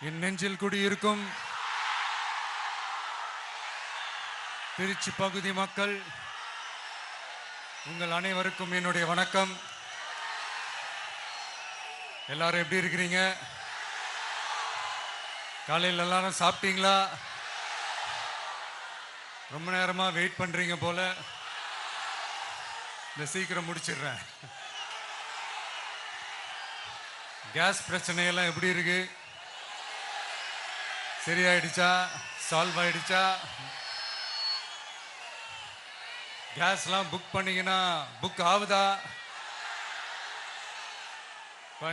என் நெஞ்சில் குடியிருக்கும் திருச்சி பகுதி மக்கள் உங்கள் அனைவருக்கும் என்னுடைய வணக்கம். எல்லாரும் எப்படி இருக்கிறீங்க? காலையில் எல்லாரும் சாப்பிட்டீங்களா? ரொம்ப நேரமா வெயிட் பண்றீங்க போல. இந்த சீக்கிரம் முடிச்சிடுறேன். கேஸ் பிரச்சனையெல்லாம் எப்படி இருக்கு? சரியாயிடுச்சா? சால்வ் ஆயிடுச்சா? கேஸ்லாம் புக் பண்ணீங்கன்னா புக் ஆகுதா?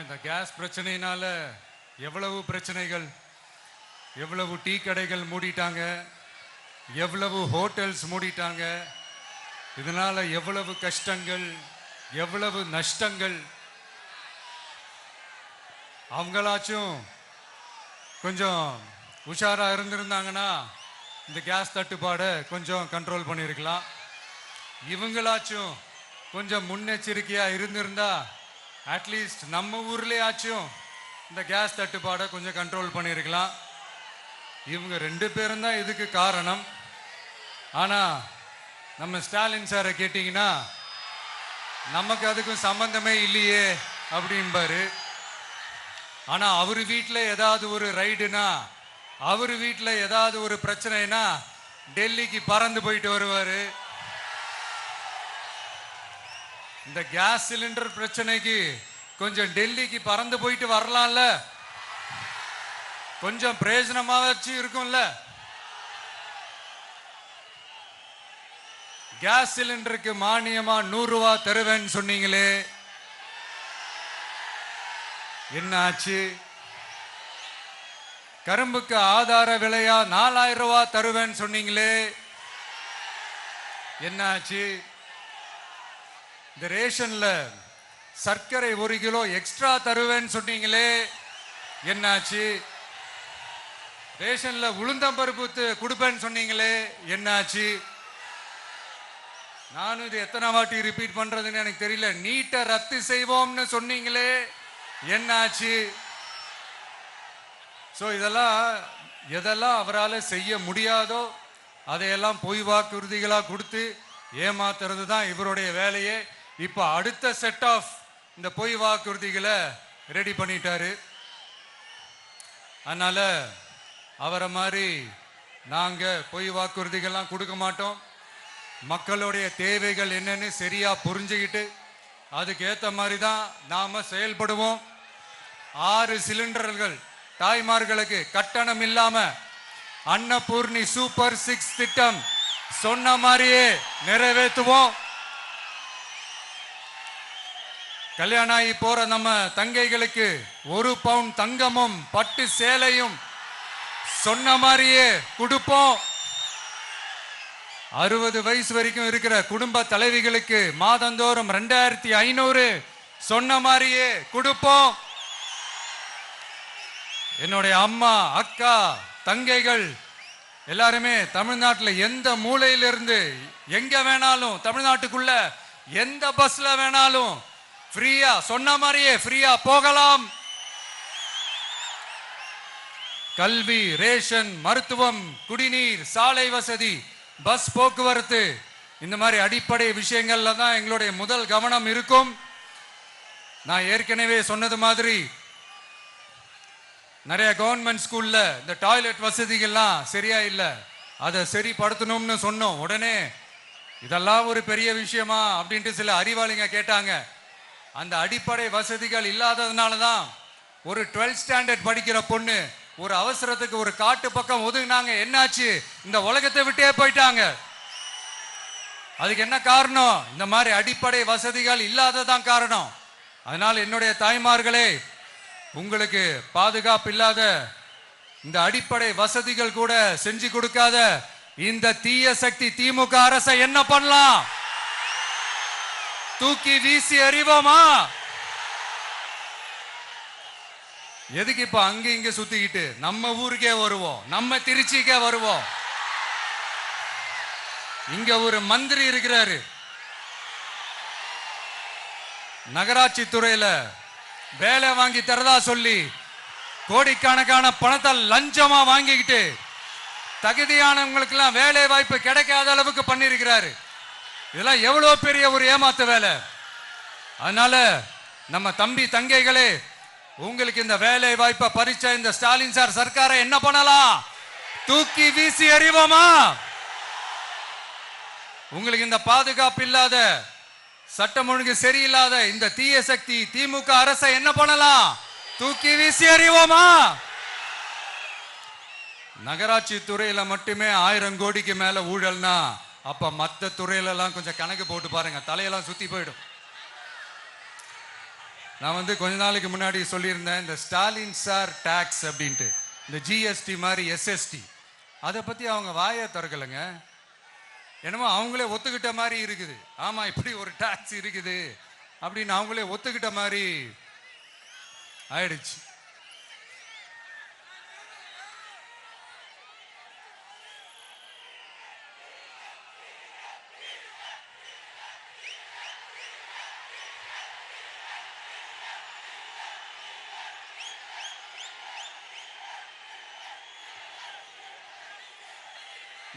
இந்த கேஸ் பிரச்சனையினால எவ்வளவு பிரச்சனைகள், எவ்வளவு டீ கடைகள் மூடிட்டாங்க, எவ்வளவு ஹோட்டல்ஸ் மூடிட்டாங்க, இதனால எவ்வளவு கஷ்டங்கள், எவ்வளவு நஷ்டங்கள். அவங்களாச்சும் கொஞ்சம் உஷாரா இருந்திருந்தாங்கன்னா இந்த கேஸ் தட்டுப்பாடை கொஞ்சம் கண்ட்ரோல் பண்ணியிருக்கலாம். இவங்களாச்சும் கொஞ்சம் முன்னெச்சரிக்கையா இருந்திருந்தா அட்லீஸ்ட் நம்ம ஊர்லயாச்சும் இந்த கேஸ் தட்டுப்பாடை கொஞ்சம் கண்ட்ரோல் பண்ணியிருக்கலாம். இவங்க 2 பேரும் தான் இதுக்கு காரணம். ஆனா நம்ம ஸ்டாலின் சாரை கேட்டீங்கன்னா நமக்கு அதுக்கும் சம்பந்தமே இல்லையே அப்படின்பாரு. ஆனா அவர் வீட்டில் ஏதாவது ஒரு ரைடுனா, அவர் வீட்டில் ஏதாவது ஒரு பிரச்சனைனா டெல்லிக்கு பறந்து போயிட்டு வருவாரு. இந்த கேஸ் சிலிண்டர் பிரச்சனைக்கு கொஞ்சம் டெல்லிக்கு பறந்து போயிட்டு வரலாம்ல, கொஞ்சம் பிரயோஜனமாச்சு இருக்கும்ல. கேஸ் சிலிண்டருக்கு மானியமா 100 ரூபாய் தருவேன்னு சொன்னீங்களே, என்ன ஆச்சு? கரும்புக்கு ஆதார விலையா 4000 ரூபாய் தருவேன்னு சொன்னீங்களே, என்ன ஆச்சு? இந்த ரேஷன்ல சர்க்கரை 1 கிலோ எக்ஸ்ட்ரா தருவேன்னு சொன்னீங்களே, என்னாச்சு? ரேஷன்ல உளுந்தம்பருப்பு கொடுப்பேன்னு சொன்னீங்களே, என்னாச்சு? நானும் இது எத்தனை வாட்டி ரிப்பீட் பண்றதுன்னு எனக்கு தெரியல. நீட்டை ரத்து செய்வோம்னு சொன்னீங்களே, என்னாச்சு? ஸோ எதெல்லாம் அவரால் செய்ய முடியாதோ அதையெல்லாம் பொய் வாக்குறுதிகளாக கொடுத்து ஏமாத்துறது தான் இவருடைய வேலையே. இப்போ அடுத்த செட் ஆஃப் இந்த பொய் வாக்குறுதிகளை ரெடி பண்ணிட்டாரு. அதனால அவரை மாதிரி நாங்க பொய் வாக்குறுதிகள்லாம் கொடுக்க மாட்டோம். மக்களுடைய தேவைகள் என்னன்னு சரியா புரிஞ்சுக்கிட்டு அதுக்கு ஏற்ற மாதிரி தான் நாம செயல்படுவோம். 6 சிலிண்டர்கள் தாய்மார்களுக்கு கட்டணம் இல்லாம அன்னபூர்ணி சூப்பர் 6 திட்டம் சொன்ன மாதிரியே நிறைவேற்றுவோம். கல்யாணம் ஆகி போற நம்ம தங்கைகளுக்கு 1 பவுன் தங்கமும் பட்டு சேலையும் சொன்ன மாதிரியே கொடுப்போம். 60 வயசு வரைக்கும் இருக்கிற குடும்ப தலைவிகளுக்கு மாதந்தோறும் 2500 சொன்ன மாதிரியே கொடுப்போம். என்னுடைய அம்மா, அக்கா, தங்கைகள் எல்லாருமே தமிழ்நாட்டில் எந்த மூலையிலிருந்து எங்க வேணாலும், தமிழ்நாட்டுக்குள்ள எந்த பஸ்ல வேணாலும் ஃப்ரீயா சொன்ன மாதிரியே ஃப்ரீயா போகலாம். கல்வி, ரேஷன், மருத்துவம், குடிநீர், சாலை வசதி, பஸ் போக்குவரத்து, இந்த மாதிரி அடிப்படை விஷயங்கள்ல தான் எங்களுடைய முதல் கவனம் இருக்கும். நான் ஏற்கனவே சொன்னது மாதிரி நிறைய கவர்மெண்ட் ஸ்கூல்ல இந்த டாய்லெட் வசதிகள்லாம் சரியா இல்லை, அதை சரிப்படுத்தணும்னு சொன்னோம். உடனே இதெல்லாம் ஒரு பெரிய விஷயமா அப்படின்ட்டு சில அறிவாளிங்க கேட்டாங்க. அந்த அடிப்படை வசதிகள் இல்லாததுனால தான் ஒரு 12th ஸ்டாண்டர்ட் படிக்கிற பொண்ணு ஒரு அவசரத்துக்கு ஒரு காட்டு பக்கம் ஒதுங்கினாங்க. என்னாச்சு? இந்த உலகத்தை விட்டே போயிட்டாங்க. அதுக்கு என்ன காரணம்? இந்த மாதிரி அடிப்படை வசதிகள் இல்லாததான் காரணம். அதனால என்னுடைய தாய்மார்களே, உங்களுக்கு பாதுகாப்பு இல்லாத இந்த அடிப்படை வசதிகள் கூட செஞ்சு கொடுக்காத இந்த தீய சக்தி திமுக அரசை என்ன பண்ணலாம்? தூக்கி வீசி அறிவோமா? எதுக்கு இப்ப அங்க இங்க சுத்திக்கிட்டு நம்ம ஊருக்கே வருவோம், நம்ம திருச்சிக்கே வருவோம். இங்க ஒரு மந்திரி இருக்கிறாரு, நகராட்சி துறையில வேலை வாங்கி தரதா சொல்லி கோடிக்கணக்கான பணத்தை லஞ்சமா வாங்கிக்கிட்டு தகுதியானவங்களுக்கு எல்லாம் வேலை வாய்ப்பு கிடைக்காத அளவுக்கு பண்ணிருக்கிறாரு. இதெல்லாம் எவ்வளவு பெரிய ஒரு ஏமாத்து வேலை. அதனால நம்ம தம்பி தங்கைகளே, உங்களுக்கு இந்த வேலை வாய்ப்பை பறிச்ச இந்த ஸ்டாலின் சார் சர்க்காரை என்ன பண்ணலாம்? தூக்கி வீசி எறிவோமா? உங்களுக்கு இந்த பாதுகாப்பு இல்லாத, சட்டம் ஒழுங்கு சரியில்லாத இந்த தீய சக்தி திமுக அரசை என்ன பண்ணலாம்? தூக்கி வீசி எறிவோமா? நகராட்சி துறையில மட்டுமே 1000 கோடிக்கு மேல ஊழல்னா அப்ப மத்த துறையில எல்லாம் கொஞ்சம் கணக்கு போட்டு பாருங்க, தலையெல்லாம் சுத்தி போயிடும். நான் கொஞ்ச நாளைக்கு முன்னாடி சொல்லியிருந்தேன், இந்த ஸ்டாலின் சார் டாக்ஸ் அப்படின்ட்டு, இந்த ஜிஎஸ்டி மாதிரி எஸ்எஸ்டி, அதை பத்தி அவங்க வாயை திறக்கலைங்க. என்னமோ அவங்களே ஒத்துக்கிட்ட மாதிரி இருக்குது. ஆமா, இப்படி ஒரு டாக்ஸ் இருக்குது அப்படின்னு அவங்களே ஒத்துக்கிட்ட மாதிரி ஆயிடுச்சு.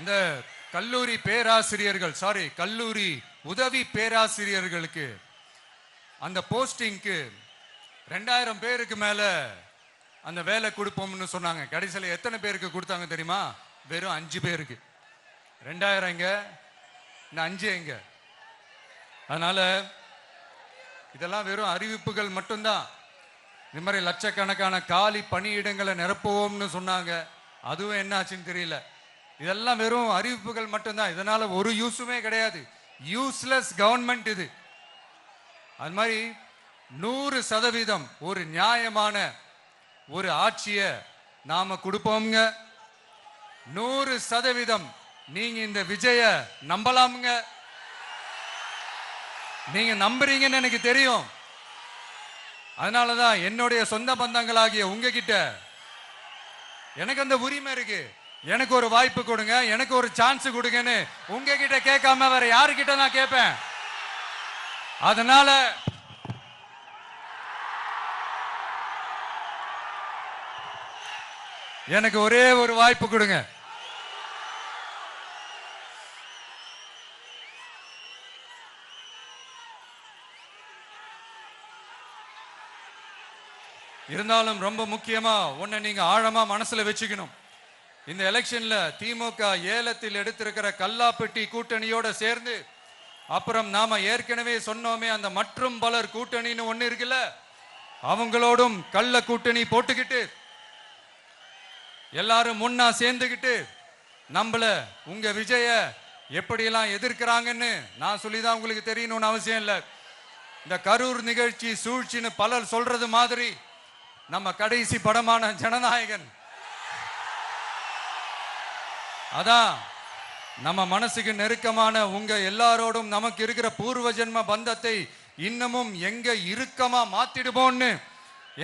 இந்த கல்லூரி பேராசிரியர்கள், கல்லூரி உதவி பேராசிரியர்களுக்கு அந்த போஸ்டிங்க்கு 2000 பேருக்கு மேல அந்த வேலை கொடுப்போம்னு சொன்னாங்க. கடைசியில் எத்தனை பேருக்கு கொடுத்தாங்க தெரியுமா? வெறும் 5 பேருக்கு. 2000 எங்க, இந்த 5 எங்க? அதனால இதெல்லாம் வெறும் அறிவிப்புகள் மட்டும்தான். இந்த மாதிரி லட்சக்கணக்கான காலி பணியிடங்களை நிரப்புவோம்னு சொன்னாங்க, அதுவும் என்ன ஆச்சுன்னு தெரியல. இதெல்லாம் வெறும் அறிவிப்புகள் மட்டும்தான். இதனால ஒரு யூஸுமே கிடையாது. யூஸ்லெஸ் கவர்மெண்ட் இது. அது மாதிரி 100% ஒரு நியாயமான ஒரு ஆட்சியை நாம கொடுப்போம்ங்க. 100% நீங்க இந்த விஜய நம்பலாமுங்க. நீங்க நம்புறீங்கன்னு எனக்கு தெரியும். அதனாலதான் என்னுடைய சொந்த பந்தங்களாகிய உங்ககிட்ட எனக்கு அந்த உரிமை இருக்கு. எனக்கு ஒரு வாய்ப்பு கொடுங்க, எனக்கு ஒரு சான்ஸ் கொடுங்கன்னு உங்ககிட்ட கேட்காம வேற யாருக்கிட்ட நான் கேட்பேன்? அதனால எனக்கு ஒரே ஒரு வாய்ப்பு கொடுங்க. இருந்தாலும் ரொம்ப முக்கியமா ஒன்ன நீங்க ஆழமா மனசுல வச்சுக்கணும். இந்த எலெக்ஷன்ல திமுக ஏலத்தில் எடுத்திருக்கிற கல்லாப்பட்டி கூட்டணியோட சேர்ந்து, அப்புறம் நாம ஏற்கனவே சொன்னோமே அந்த மற்றும் பலர் கூட்டணின்னு ஒண்ணு இருக்குல்ல, அவங்களோடும் கள்ள கூட்டணி போட்டுக்கிட்டு எல்லாரும் முன்னா சேர்ந்துக்கிட்டு நம்மள உங்க விஜய எப்படியெல்லாம் எதிர்க்கிறாங்கன்னு நான் சொல்லிதான் உங்களுக்கு தெரியணும்னு அவசியம் இல்லை. இந்த கரூர் நிகழ்ச்சி சூழ்ச்சின்னு பலர் சொல்றது மாதிரி நம்ம கடைசி படமான ஜனநாயகன், அதான் நம்ம மனசுக்கு நெருக்கமான உங்க எல்லாரோடும் நமக்கு இருக்கிற பூர்வ ஜென்ம பந்தத்தை இன்னமும் எங்க இறுக்கமா மாத்திடுமோன்னு,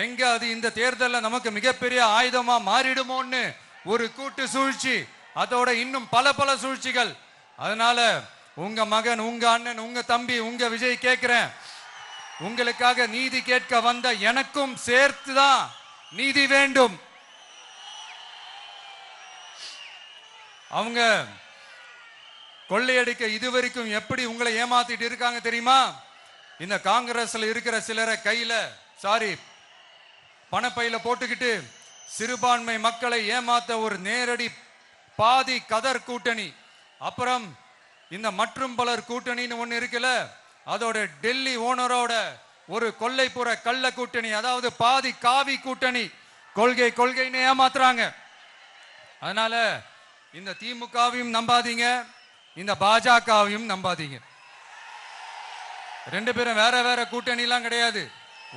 எங்க அது இந்த தேர்தலில் நமக்கு மிகப்பெரிய ஆயுதமா மாறிடுமோன்னு ஒரு கூட்டு சூழ்ச்சி, அதோட இன்னும் பல பல சூழ்ச்சிகள். அதனால உங்க மகன், உங்க அண்ணன், உங்க தம்பி, உங்க விஜய் கேட்கிறேன், உங்களுக்காக நீதி கேட்க வந்த எனக்கும் சேர்த்துதான் நீதி வேண்டும். அவங்க கொள்ளையடிக்க இதுவரைக்கும் எப்படி உங்களை ஏமாத்திட்டு இருக்காங்க தெரியுமா? இந்த காங்கிரஸ்ல இருக்கிற சிலரை கையில பணப்பையில போட்டுக்கிட்டு சிறுபான்மை மக்களை ஏமாத்த ஒரு நேரடி பாதி கதர் கூட்டணி, அப்புறம் இந்த மற்றும் பலர் கூட்டணின்னு ஒண்ணு இருக்குல்ல, அதோட டெல்லி ஓனரோட ஒரு கொள்ளைப்புற கள்ள கூட்டணி, அதாவது பாதி காவி கூட்டணி. கொள்கைன்னு ஏமாத்துறாங்க. அதனால இந்த திமுகவையும் நம்பாதீங்க, இந்த பாஜகவையும் நம்பாதீங்க. 2 பேரும் வேற வேற கூட்டணி எல்லாம் கிடையாது,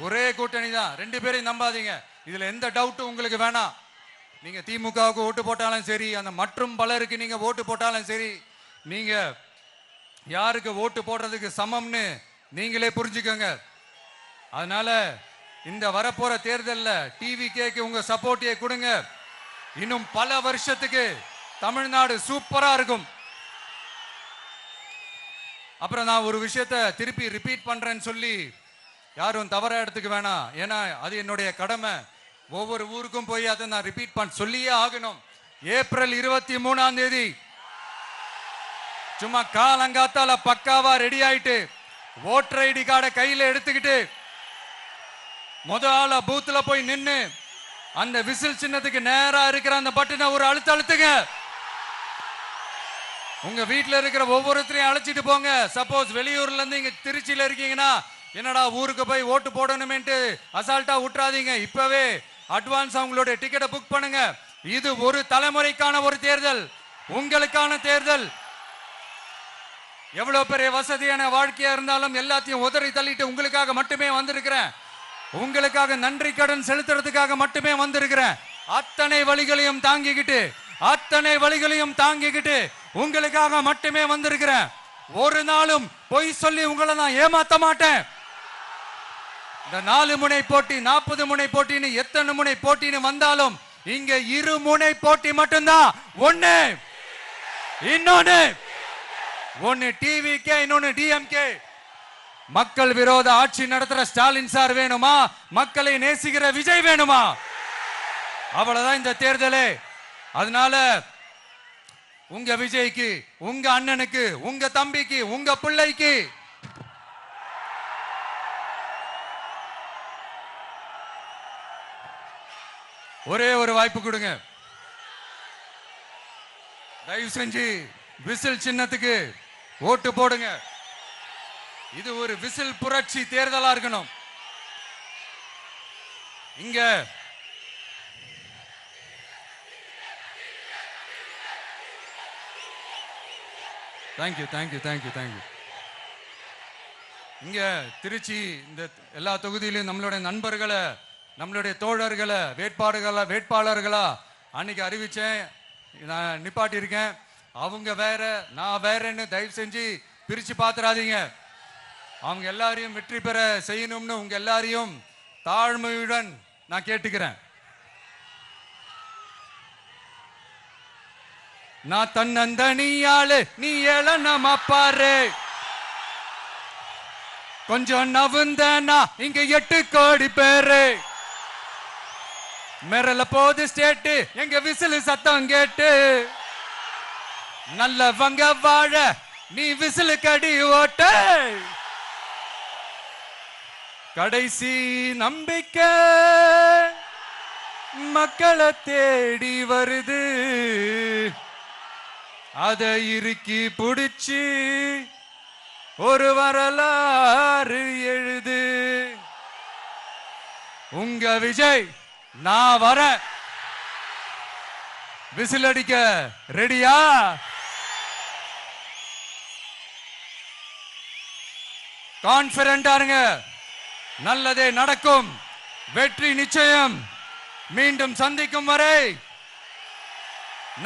ஒரே கூட்டணி தான். 2 பேரையும் நம்பாதீங்க. இதுல எந்த டவுட்டும் உங்களுக்கு வேணாம். நீங்க திமுகவுக்கு ஓட்டு போட்டாலும் சரி, அந்த மற்றும் பலருக்கு நீங்க ஓட்டு போட்டாலும் சரி, நீங்க யாருக்கு ஓட்டு போடுறதுக்கு சமம்னு நீங்களே புரிஞ்சுக்கோங்க. அதனால இந்த வரப்போற தேர்தலில் டிவிகேக்கு உங்க சப்போர்ட்டை கொடுங்க. இன்னும் பல வருஷத்துக்கு தமிழ்நாடு சூப்பரா இருக்கும். அப்புறம் நான் ஒரு விஷயத்தை திருப்பி ரிப்பீட் பண்றேன்னு சொல்லி யாரும் தவறா எடுத்துக்க வேணாம், ஏன்னா அது என்னுடைய கடமை. ஒவ்வொரு ஊருக்கும் போய் அதை நான் ரிப்பீட் பண்ண சொல்லியே ஆகணும். ஏப்ரல் 23ஆம் தேதி சும்மா காலங்காத்தால பக்காவா ரெடி ஆயிட்டு ஓட்டர் ஐடி கார்டை கையில எடுத்துக்கிட்டு முதல்ல பூத்துல போய் நின்னு அந்த விசில் சின்னத்துக்கு நேரா இருக்கிற அந்த பட்டனை ஒரு அழுத்துங்க. உங்க வீட்டுல இருக்கிற ஒவ்வொருத்தரையும் அழைச்சிட்டு போங்க. சப்போஸ் வெளியூர்ல இருந்து இங்க திருச்சியில இருக்கீங்கன்னா என்னடா ஊருக்கு போய் ஓட்டு போடணுமேன்ட்டு அசால்ட்டா விட்டுறாதீங்க. இப்பவே அட்வான்ஸ் அவங்களுடைய டிக்கெட்டை புக் பண்ணுங்க. இது ஒரு தலைமுறைக்கான ஒரு தேர்தல், உங்களுக்கான தேர்தல். எவ்வளவு பெரிய வசதியான வாழ்க்கையா இருந்தாலும் எல்லாத்தையும் உதறி தள்ளிட்டு உங்களுக்காக மட்டுமே வந்திருக்கிறேன். உங்களுக்காக நன்றி கடன் செலுத்துறதுக்காக மட்டுமே வந்திருக்கிறேன். அத்தனை வழிகளையும் தாங்கிக்கிட்டு உங்களுக்காக மட்டுமே வந்திருக்கிறேன். ஒரு நாளும் பொய் சொல்லி உங்களை நான் ஏமாத்த மாட்டேன். இந்த 4 முனை போட்டி 40 முனை போட்டின்னு எத்தனை முனை போட்டின்னு வந்தாலும் இங்க 2 முனை போட்டி மட்டும்தான். ஒன்னு டிவிகே, இன்னொன்னு டிஎம்கே. மக்கள் விரோத ஆட்சி நடத்துற ஸ்டாலின் சார் வேணுமா, மக்களை நேசிக்கிற விஜய் வேணுமா? அவ்வளவுதான் இந்த தேர்தலே. அதனால உங்க விஜய்க்கு, உங்க அண்ணனுக்கு, உங்க தம்பிக்கு, உங்க பிள்ளைக்கு ஒரே ஒரு வாய்ப்பு கொடுங்க. தயவு செஞ்சு விசில் சின்னத்துக்கு ஓட்டு போடுங்க. இது ஒரு விசில் புரட்சி தேர்தலா இருக்கணும். இங்க தேங்க்யூ. இங்க திருச்சி இந்த எல்லா தொகுதியிலும் நம்மளுடைய நண்பர்களை, நம்மளுடைய தோழர்களை வேட்பாளர்களா அன்னைக்கு அறிவிச்சேன், நான் நிப்பாட்டி இருக்கேன். அவங்க வேற, நான் வேறன்னு தயவு செஞ்சு பிரிச்சு பாத்துறாதீங்க. அவங்க எல்லாரையும் வெற்றி பெற செய்யணும்னு உங்க எல்லாரையும் தாழ்மையுடன் நான் கேட்டுக்கிறேன். நான் தன்னந்தனியாளு, நீ ஏளனமா பாரு. கொஞ்சம் நவுந்தனா இங்க 8 கோடி பேரு. மிரல போது ஸ்டேட்டு எங்க விசில் சத்தம் கேட்டு. நல்லவங்க வாழ நீ விசில் கடி ஓட்ட. கடைசி நம்பிக்கை மக்களை தேடி வருது. அதை இறுக்கி புடிச்சு ஒரு வரலாறு எழுது. உங்க விஜய் நான் வர. விசில் அடிக்க ரெடியா? கான்பிடென்டா இருங்க. நல்லதே நடக்கும். வெற்றி நிச்சயம். மீண்டும் சந்திக்கும் வரை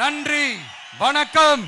நன்றி, வணக்கம்.